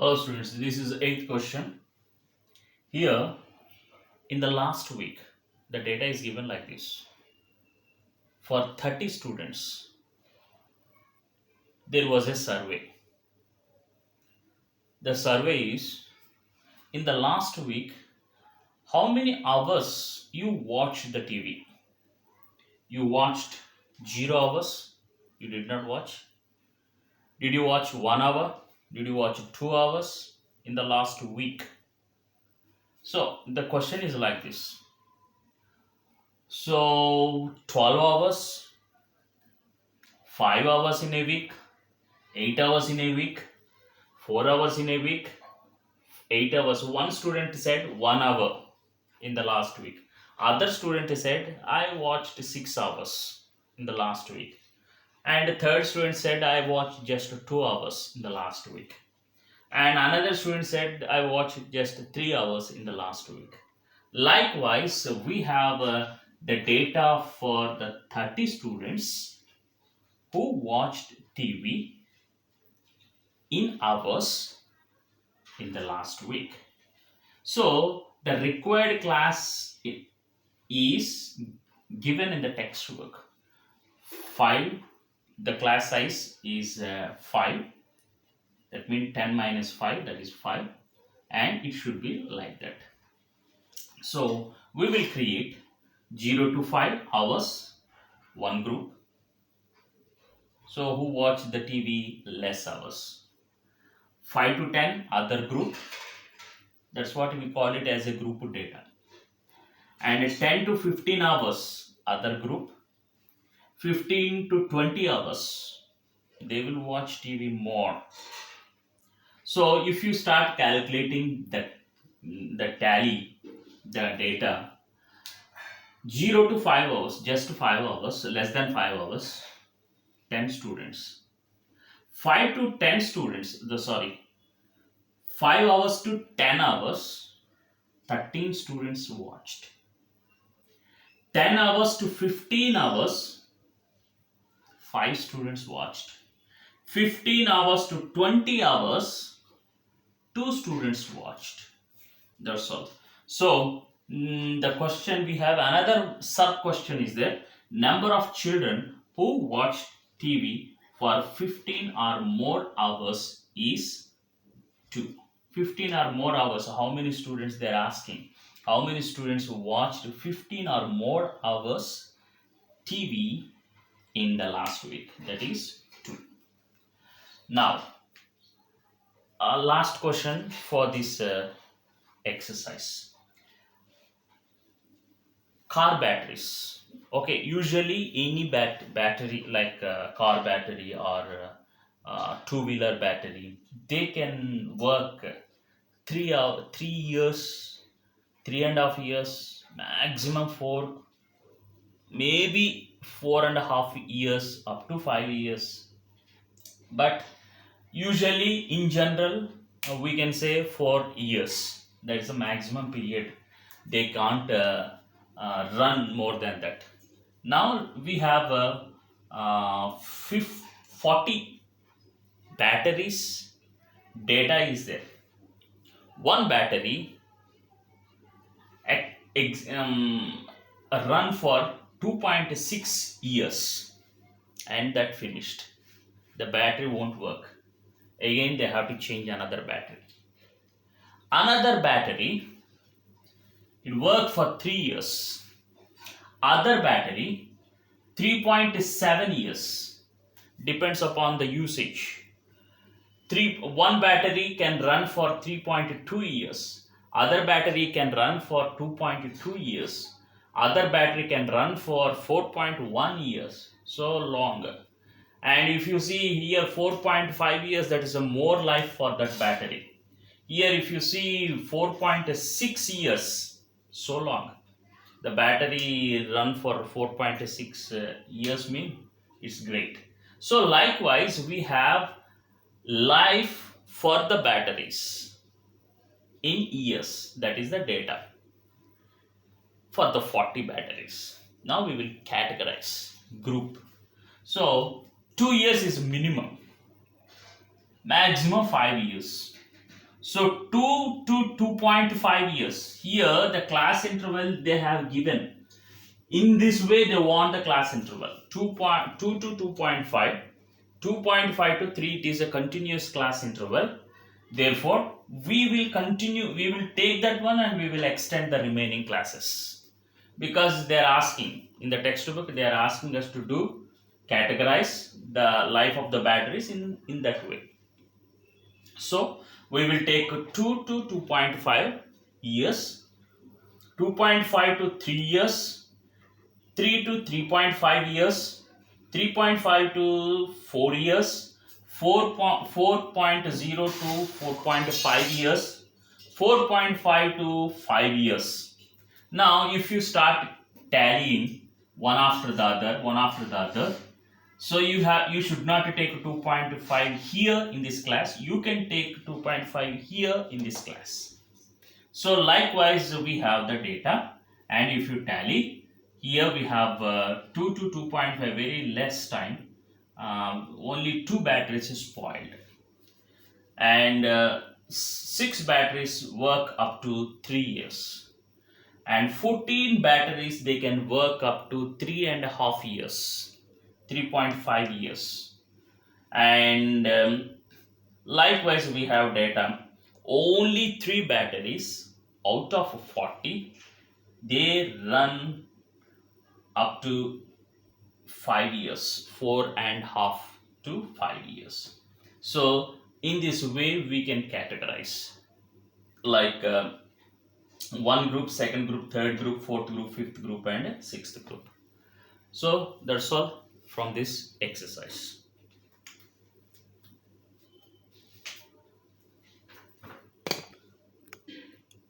Hello students, this is 8th question. Here in the last week, the data is given like this. For 30 students, there was a survey. The survey is in the last week, how many hours you watched the TV? You watched 0 hours? You did not watch? Did you watch 1 hour? Did you watch 2 hours in the last week? So the question is like this. So 12 hours, 5 hours in a week, 8 hours in a week, 4 hours in a week, 8 hours. One student said 1 hour in the last week. Other student said I watched 6 hours in the last week. And the third student said I watched just 2 hours in the last week. And another student said I watched just 3 hours in the last week. Likewise, we have the data for the 30 students who watched TV in hours in the last week. So the required class is given in the textbook. 5, the class size is 5. That means 10 minus 5, that is 5. And it should be like that. So we will create 0 to 5 hours, one group. So who watch the TV less hours. 5 to 10 other group. That's what we call it as a group data. And 10 to 15 hours other group. 15 to 20 hours they will watch TV more. So if you start calculating the tally, the data, 0 to 5 hours, just 5 hours, less than 5 hours, 10 students. 5 to 10 students, 5 hours to 10 hours, 13 students watched. 10 hours to 15 hours, 5 students watched. 15 hours to 20 hours, 2 students watched. That's all. So the question, we have another sub question is there. Number of children who watched TV for 15 or more hours is 2. 15 or more hours. How many students they are asking? How many students watched 15 or more hours TV in the last week? That is 2. Now, last question for this exercise. Car batteries. Okay, usually any battery like car battery or two-wheeler battery, they can work 3 years, 3.5 years, maximum 4, maybe 4.5 years, up to 5 years. But usually in general, we can say 4 years. That is the maximum period. They can't run more than that. Now we have 40 batteries. Data is there. One battery run for 2.6 years and that finished. The battery won't work. Again they have to change another battery. Another battery, it worked for 3 years. Other battery 3.7 years, depends upon the usage. One battery can run for 3.2 years, other battery can run for 2.2 years, other battery can run for 4.1 years. So longer. And if you see here 4.5 years, that is a more life for that battery. Here if you see 4.6 years, so long. The battery run for 4.6 years mean it's great. So likewise we have life for the batteries in years, that is the data for the 40 batteries. Now we will categorize group. So 2 years is minimum, maximum 5 years. So 2 to 2.5 years. Here the class interval they have given. In this way they want the class interval. 2.2 to 2.5. 2.5 to 3 it is a continuous class interval. Therefore, we will continue, we will take that one and we will extend the remaining classes. Because they are asking, in the textbook, they are asking us to do, categorize the life of the batteries in that way. So, we will take 2 to 2.5 years, 2.5 to 3 years, 3 to 3.5 years, 3.5 to 4 years, 4.0 to 4.5 years, 4.5 to 5 years. Now, if you start tallying one after the other, one after the other, so you should not take 2.5 here in this class. You can take 2.5 here in this class. So likewise, we have the data, and if you tally, here we have 2 to 2.5, very less time. Only 2 batteries is spoiled, and 6 batteries work up to 3 years, and 14 batteries they can work up to 3.5 years, 3.5 years, and likewise we have data. Only 3 batteries out of 40 they run up to 5 years, 4.5 to 5 years. So in this way we can categorize like one group, second group, third group, fourth group, fifth group, and sixth group. So that's all from this exercise.